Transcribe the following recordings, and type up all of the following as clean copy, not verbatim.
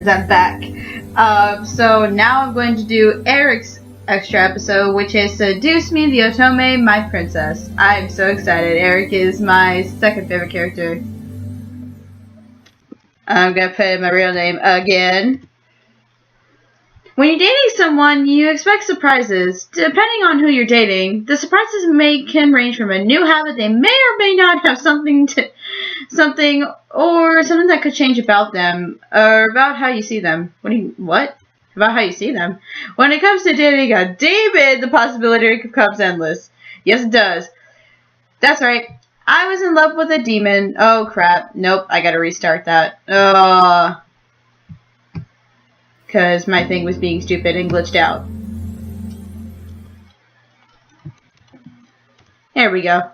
I'm back. So now I'm going to do Eric's extra episode, which is Seduce Me, the Otome, My Princess. I'm so excited. Erik is my second favorite character. I'm gonna put in my real name again. When you're dating someone, you expect surprises. Depending on who you're dating, the surprises can range from a new habit they may or may not have something that could change about them, or about how you see them. What? About how you see them? When it comes to dating a demon, the possibility becomes endless. Yes, it does. That's right. I was in love with a demon. Oh, crap. Nope, I gotta restart that. Because my thing was being stupid and glitched out. There we go.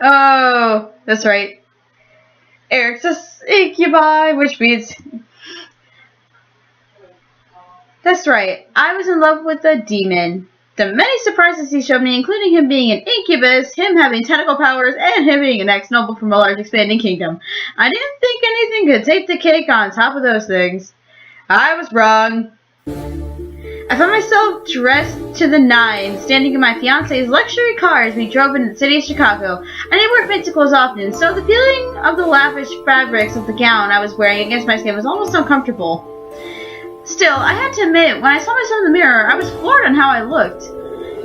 Oh, that's right. Erik's a incubi, which means... That's right. I was in love with a demon. The many surprises he showed me, including him being an incubus, him having tentacle powers, and him being an ex-noble from a large expanding kingdom. I didn't think anything could take the cake on top of those things. I was wrong. I found myself dressed to the nines, standing in my fiancé's luxury car as we drove into the city of Chicago. I didn't wear fancy clothes often, so the feeling of the lavish fabrics of the gown I was wearing against my skin was almost uncomfortable. Still, I had to admit, when I saw myself in the mirror, I was floored on how I looked.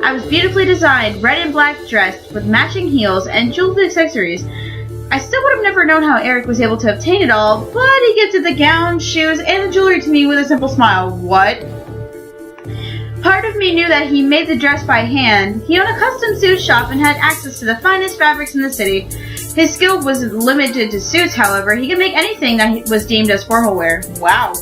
I was beautifully designed, red and black dressed, with matching heels and jeweled accessories. I still would have never known how Erik was able to obtain it all, but he gifted the gown, shoes, and the jewelry to me with a simple smile. What? Part of me knew that he made the dress by hand. He owned a custom suit shop and had access to the finest fabrics in the city. His skill wasn't limited to suits, however. He could make anything that was deemed as formal wear. Wow.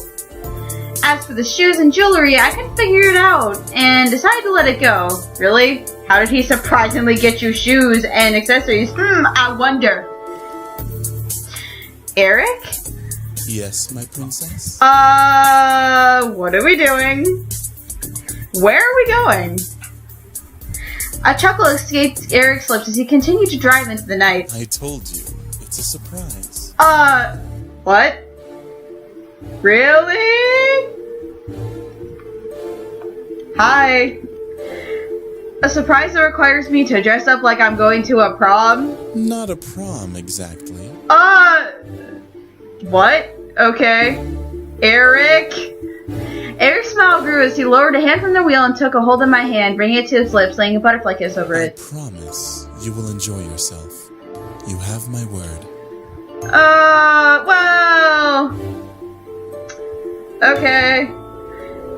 As for the shoes and jewelry, I couldn't figure it out, and decided to let it go. Really? How did he surprisingly get you shoes and accessories? I wonder. Erik? Yes, my princess? What are we doing? Where are we going? A chuckle escaped Erik's lips as he continued to drive into the night. I told you, it's a surprise. What? Really? Hi. A surprise that requires me to dress up like I'm going to a prom? Not a prom, exactly. What? Okay. Erik? Erik's smile grew as he lowered a hand from the wheel and took a hold of my hand, bringing it to his lips, laying a butterfly kiss over it. I promise you will enjoy yourself. You have my word. Well... Okay.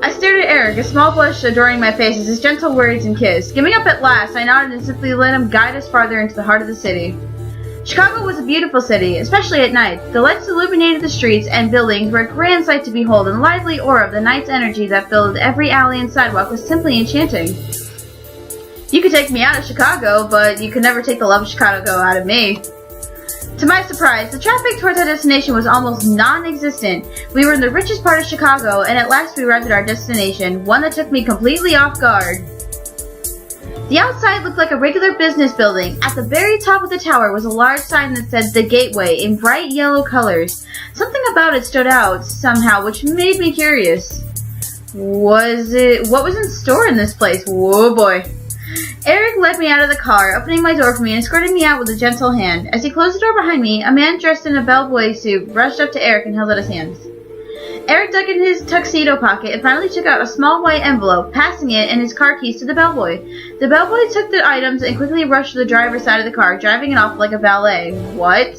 I stared at Erik, a small blush adoring my face as his gentle words and kiss. Giving up at last, I nodded and simply let him guide us farther into the heart of the city. Chicago was a beautiful city, especially at night. The lights illuminated the streets and buildings were a grand sight to behold, and the lively aura of the night's energy that filled every alley and sidewalk was simply enchanting. You could take me out of Chicago, but you could never take the love of Chicago out of me. To my surprise, the traffic towards our destination was almost non-existent. We were in the richest part of Chicago, and at last we arrived at our destination, one that took me completely off guard. The outside looked like a regular business building. At the very top of the tower was a large sign that said The Gateway in bright yellow colors. Something about it stood out somehow, which made me curious. What was in store in this place? Whoa boy. Erik led me out of the car, opening my door for me and escorting me out with a gentle hand. As he closed the door behind me, a man dressed in a bellboy suit rushed up to Erik and held out his hands. Erik dug in his tuxedo pocket and finally took out a small white envelope, passing it and his car keys to the bellboy. The bellboy took the items and quickly rushed to the driver's side of the car, driving it off like a valet. What?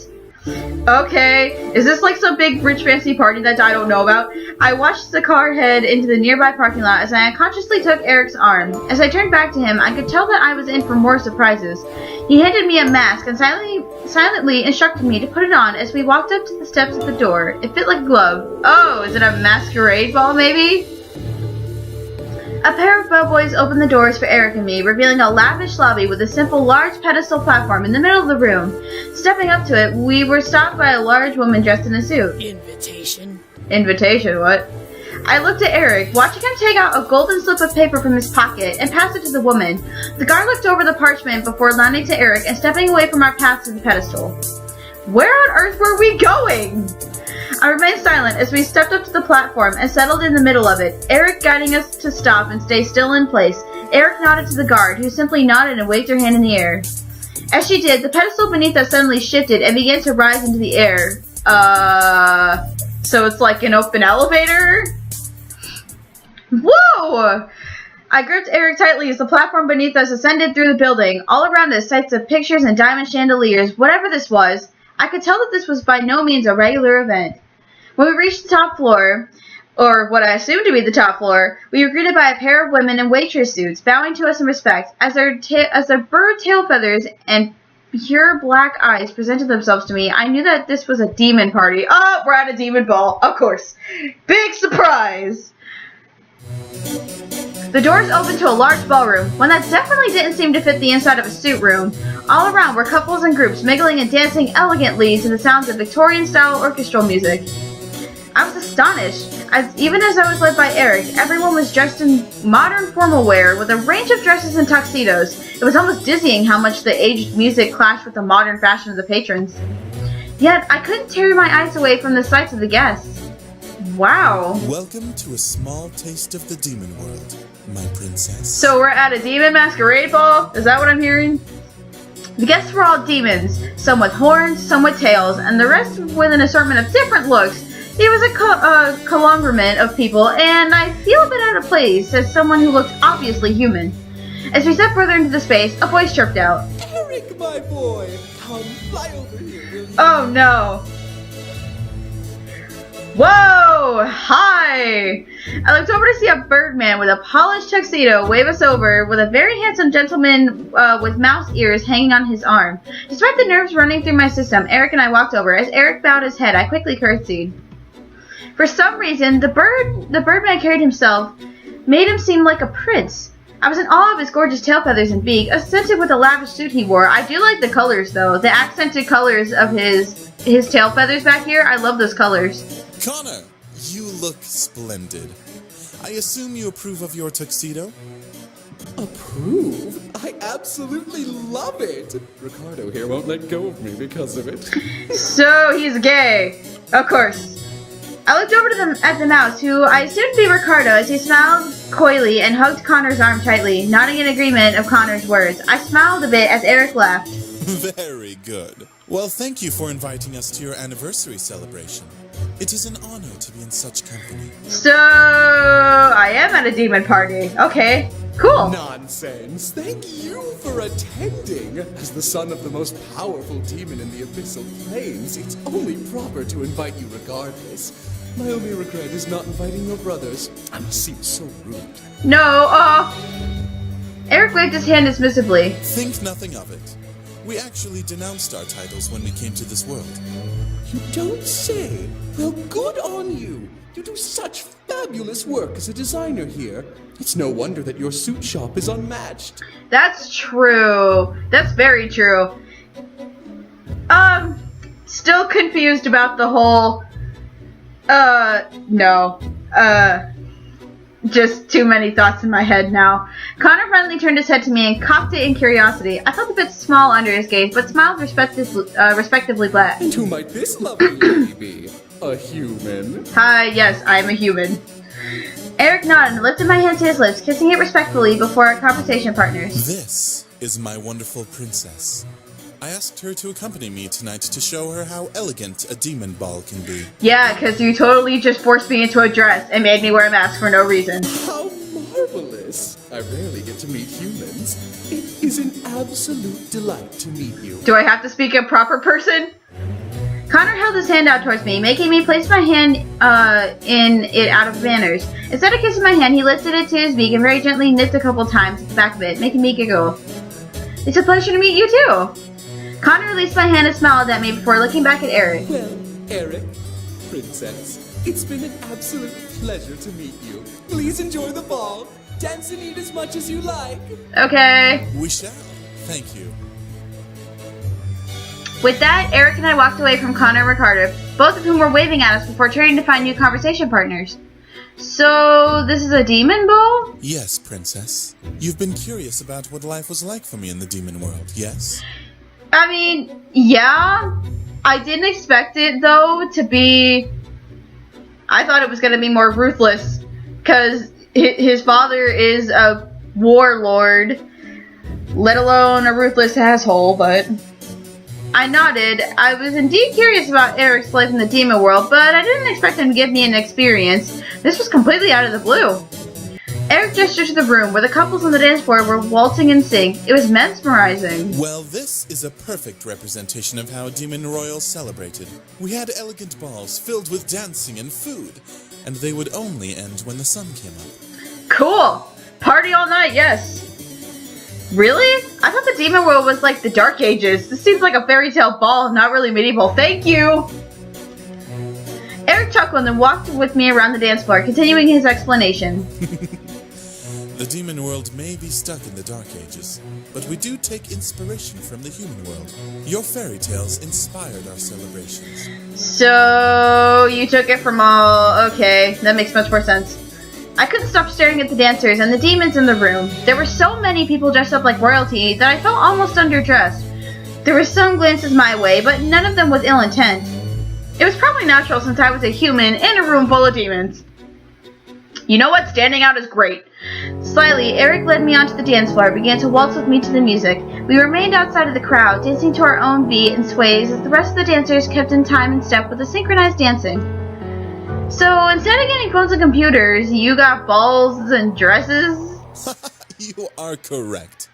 Okay, is this like some big rich fancy party that I don't know about? I watched the car head into the nearby parking lot as I unconsciously took Erik's arm. As I turned back to him, I could tell that I was in for more surprises. He handed me a mask and silently instructed me to put it on as we walked up to the steps at the door. It fit like a glove. Oh, is it a masquerade ball maybe? A pair of bellboys opened the doors for Erik and me, revealing a lavish lobby with a simple large pedestal platform in the middle of the room. Stepping up to it, we were stopped by a large woman dressed in a suit. Invitation? Invitation, what? I looked at Erik, watching him take out a golden slip of paper from his pocket and pass it to the woman. The guard looked over the parchment before landing to Erik and stepping away from our path to the pedestal. Where on earth were we going? I remained silent as we stepped up to the platform and settled in the middle of it, Erik guiding us to stop and stay still in place. Erik nodded to the guard, who simply nodded and waved her hand in the air. As she did, the pedestal beneath us suddenly shifted and began to rise into the air. So it's like an open elevator? Whoa! I gripped Erik tightly as the platform beneath us ascended through the building. All around us, sights of pictures and diamond chandeliers. Whatever this was, I could tell that this was by no means a regular event. When we reached the top floor, or what I assumed to be the top floor, we were greeted by a pair of women in waitress suits, bowing to us in respect, as their bird tail feathers and pure black eyes presented themselves to me. I knew that this was a demon party. Oh, we're at a demon ball, of course. Big surprise! The doors opened to a large ballroom, one that definitely didn't seem to fit the inside of a suit room. All around were couples and groups mingling and dancing elegantly to the sounds of Victorian-style orchestral music. I was astonished, even as I was led by Erik, everyone was dressed in modern formal wear with a range of dresses and tuxedos. It was almost dizzying how much the aged music clashed with the modern fashion of the patrons. Yet, I couldn't tear my eyes away from the sights of the guests. Wow. Welcome to a small taste of the demon world, my princess. So we're at a demon masquerade ball? Is that what I'm hearing? The guests were all demons, some with horns, some with tails, and the rest with an assortment of different looks. It was a conglomerate of people, and I feel a bit out of place as someone who looked obviously human. As we stepped further into the space, a voice chirped out. Erik, my boy! Come, fly over here, will you? Oh no! Whoa! Hi! I looked over to see a birdman with a polished tuxedo wave us over with a very handsome gentleman with mouse ears hanging on his arm. Despite the nerves running through my system, Erik and I walked over. As Erik bowed his head, I quickly curtsied. For some reason, the birdman carried himself made him seem like a prince. I was in awe of his gorgeous tail feathers and beak, accented with the lavish suit he wore. I do like the colors, though. The accented colors of his tail feathers back here. I love those colors. Connor, you look splendid. I assume you approve of your tuxedo? Approve? I absolutely love it! Ricardo here won't let go of me because of it. So, he's gay. Of course. I looked over at the mouse, who I assumed to be Ricardo, as he smiled coyly and hugged Connor's arm tightly, nodding in agreement of Connor's words. I smiled a bit as Erik laughed. Very good. Well, thank you for inviting us to your anniversary celebration. It is an honor to be in such company. So, I am at a demon party. Okay, cool. Nonsense! Thank you for attending! As the son of the most powerful demon in the abyssal plains, it's only proper to invite you regardless. My only regret is not inviting your brothers. I must seem so rude. No, Erik waved his hand dismissively. Think nothing of it. We actually denounced our titles when we came to this world. You don't say? Well, good on you! You do such fabulous work as a designer here. It's no wonder that your suit shop is unmatched. That's true. That's very true. Still confused about the whole, no. Just too many thoughts in my head now. Connor finally turned his head to me and cocked it in curiosity. I felt a bit small under his gaze, but smiled respectively back. And who might this lovely lady be? A human? Hi, yes, I am a human. Erik nodded and lifted my hand to his lips, kissing it respectfully before our conversation partners. This is my wonderful princess. I asked her to accompany me tonight to show her how elegant a demon ball can be. Yeah, because you totally just forced me into a dress and made me wear a mask for no reason. How marvelous! I rarely get to meet humans. It is an absolute delight to meet you. Do I have to speak in proper person? Connor held his hand out towards me, making me place my hand in it out of manners. Instead of kissing my hand, he lifted it to his beak and very gently nipped a couple times at the back of it, making me giggle. It's a pleasure to meet you too. Connor released my hand and smiled at me before looking back at Erik. Well, Erik, princess, it's been an absolute pleasure to meet you. Please enjoy the ball. Dance and eat as much as you like. Okay. We shall. Thank you. With that, Erik and I walked away from Connor and Ricardo, both of whom were waving at us before turning to find new conversation partners. So, this is a demon ball? Yes, princess. You've been curious about what life was like for me in the demon world, yes? I mean, yeah. I didn't expect it, though, to be I thought it was going to be more ruthless, because his father is a warlord, let alone a ruthless asshole, but... I nodded. I was indeed curious about Erik's life in the demon world, but I didn't expect him to give me an experience. This was completely out of the blue. Erik gestured to the room where the couples on the dance floor were waltzing in sync. It was mesmerizing. Well, this is a perfect representation of how Demon Royal celebrated. We had elegant balls filled with dancing and food, and they would only end when the sun came up. Cool! Party all night, yes. Really? I thought the demon world was like the Dark Ages. This seems like a fairy tale ball, not really medieval. Thank you! Erik chuckled and walked with me around the dance floor, continuing his explanation. The demon world may be stuck in the Dark Ages, but we do take inspiration from the human world. Your fairy tales inspired our celebrations. So, you took it from all... Okay, that makes much more sense. I couldn't stop staring at the dancers and the demons in the room. There were so many people dressed up like royalty that I felt almost underdressed. There were some glances my way, but none of them with ill intent. It was probably natural since I was a human in a room full of demons. You know what? Standing out is great. Slyly, Erik led me onto the dance floor and began to waltz with me to the music. We remained outside of the crowd, dancing to our own beat and sways as the rest of the dancers kept in time and step with the synchronized dancing. So, instead of getting phones and computers, you got balls and dresses? You are correct.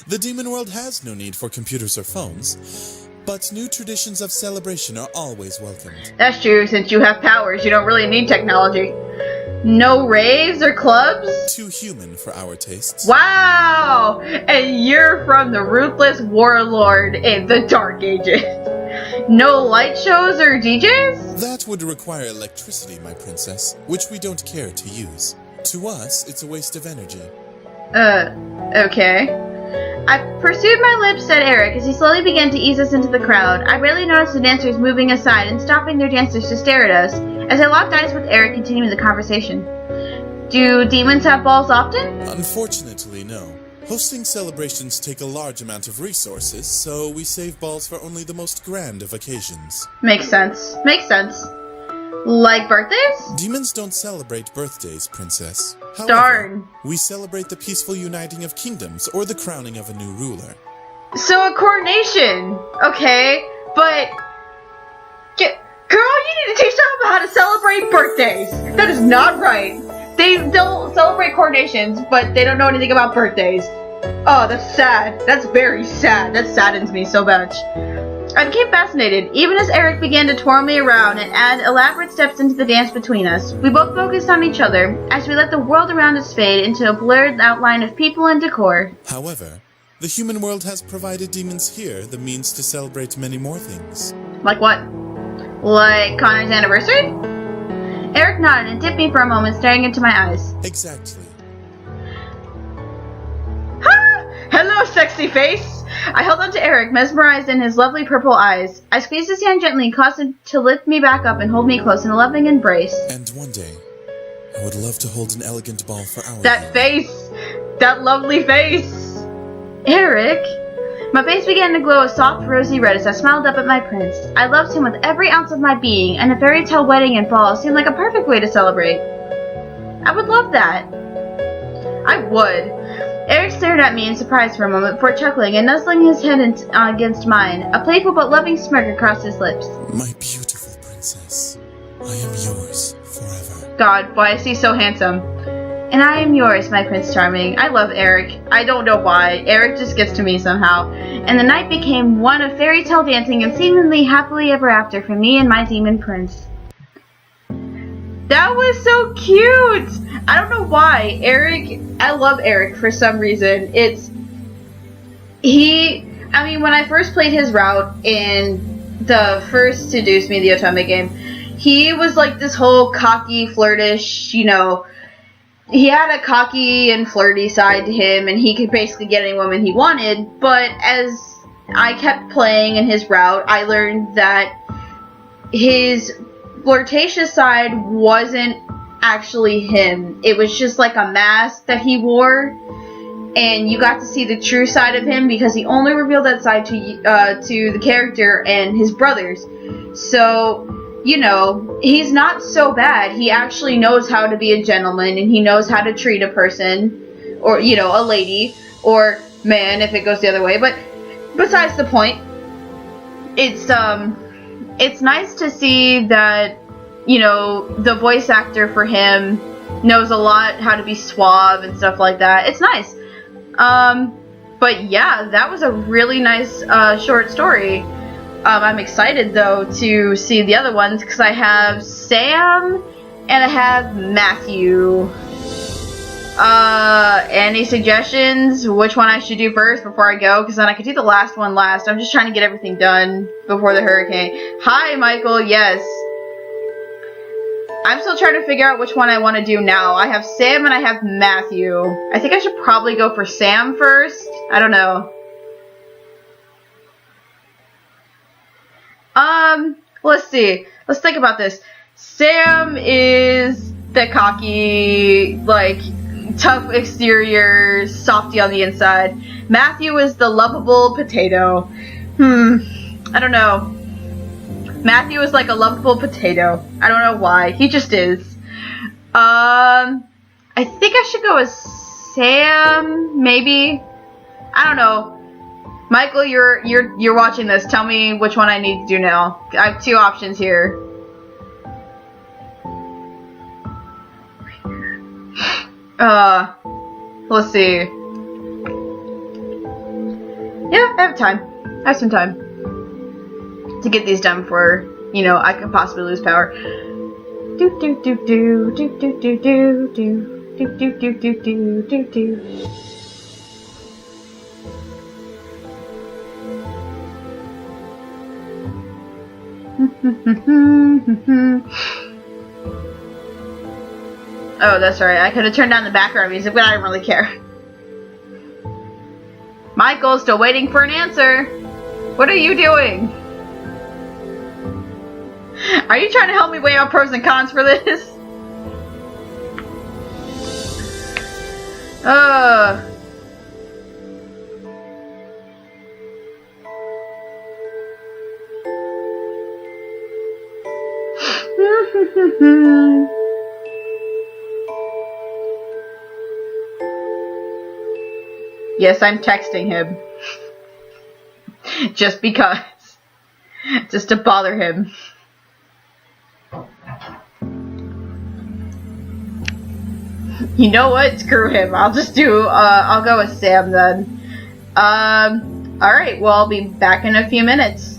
The demon world has no need for computers or phones, but new traditions of celebration are always welcomed. That's true, since you have powers, you don't really need technology. No raves or clubs? Too human for our tastes. Wow! And you're from the ruthless warlord in the Dark Ages. No light shows or DJs? That would require electricity, my princess, which we don't care to use. To us, it's a waste of energy. Okay. I pursued my lips at Erik as he slowly began to ease us into the crowd. I barely noticed the dancers moving aside and stopping their dances to stare at us, as I locked eyes with Erik, continuing the conversation. Do demons have balls often? Unfortunately, no. Hosting celebrations take a large amount of resources, so we save balls for only the most grand of occasions. Makes sense. Makes sense. Like birthdays? Demons don't celebrate birthdays, princess. However, Darn. we celebrate the peaceful uniting of kingdoms or the crowning of a new ruler. So a coronation. Okay, but... Girl, you need to teach them how to celebrate birthdays. That is not right. They'll celebrate coronations, but they don't know anything about birthdays. Oh, that's sad. That's very sad. That saddens me so much. I became fascinated, even as Erik began to twirl me around and add elaborate steps into the dance between us. We both focused on each other, as we let the world around us fade into a blurred outline of people and decor. However, the human world has provided demons here the means to celebrate many more things. Like what? Like Connor's anniversary? Erik nodded and dipped me for a moment, staring into my eyes. Exactly. Ha! Hello, sexy face! I held on to Erik, mesmerized in his lovely purple eyes. I squeezed his hand gently and caused him to lift me back up and hold me close in a loving embrace. And one day, I would love to hold an elegant ball for our That union. face! That lovely face! Erik! My face began to glow a soft, rosy red as I smiled up at my prince. I loved him with every ounce of my being, and a fairy tale wedding and ball seemed like a perfect way to celebrate. I would love that. I would. Erik stared at me in surprise for a moment before chuckling and nuzzling his head against mine, a playful but loving smirk across his lips. My beautiful princess, I am yours forever. God, why is he so handsome? And I am yours, my Prince Charming. I love Erik. I don't know why. Erik just gets to me somehow. And the night became one of fairy tale dancing and seemingly happily ever after for me and my demon prince. That was so cute! I don't know why. Erik, I love Erik for some reason. When I first played his route in the first Seduce Me, the Otome game, he was like this whole cocky, flirtish, he had a cocky and flirty side to him, and he could basically get any woman he wanted, but as I kept playing in his route, I learned that his flirtatious side wasn't actually him. It was just like a mask that he wore, and you got to see the true side of him because he only revealed that side to the character and his brothers. So you know, he's not so bad. He actually knows how to be a gentleman, and he knows how to treat a person, or, you know, a lady, or man if it goes the other way. But besides the point, it's nice to see that, you know, the voice actor for him knows a lot how to be suave and stuff like that. It's nice. But yeah, that was a really nice short story. I'm excited though to see the other ones because I have Sam and I have Matthew. Any suggestions which one I should do first before I go? Because then I could do the last one last. I'm just trying to get everything done before the hurricane. Hi, Michael. Yes. I'm still trying to figure out which one I want to do now. I have Sam and I have Matthew. I think I should probably go for Sam first. I don't know. Let's see. Let's think about this. Sam is the cocky, like, tough exterior, softy on the inside. Matthew is the lovable potato. I don't know. Matthew is like a lovable potato. I don't know why. He just is. I think I should go with Sam, maybe. I don't know. Michael, you're watching this. Tell me which one I need to do now. I have two options here. Let's see. Yeah, I have time. I have some time to get these done before, you know, I could possibly lose power. Do do do do do do do do do do do do do do do do. Oh, that's right. I could have turned down the background music, but I didn't really care. Michael's still waiting for an answer. What are you doing? Are you trying to help me weigh out pros and cons for this? Yes, I'm texting him. Just because. Just to bother him. You know what? Screw him. I'll just do, I'll go with Sam then. Alright, well, I'll be back in a few minutes.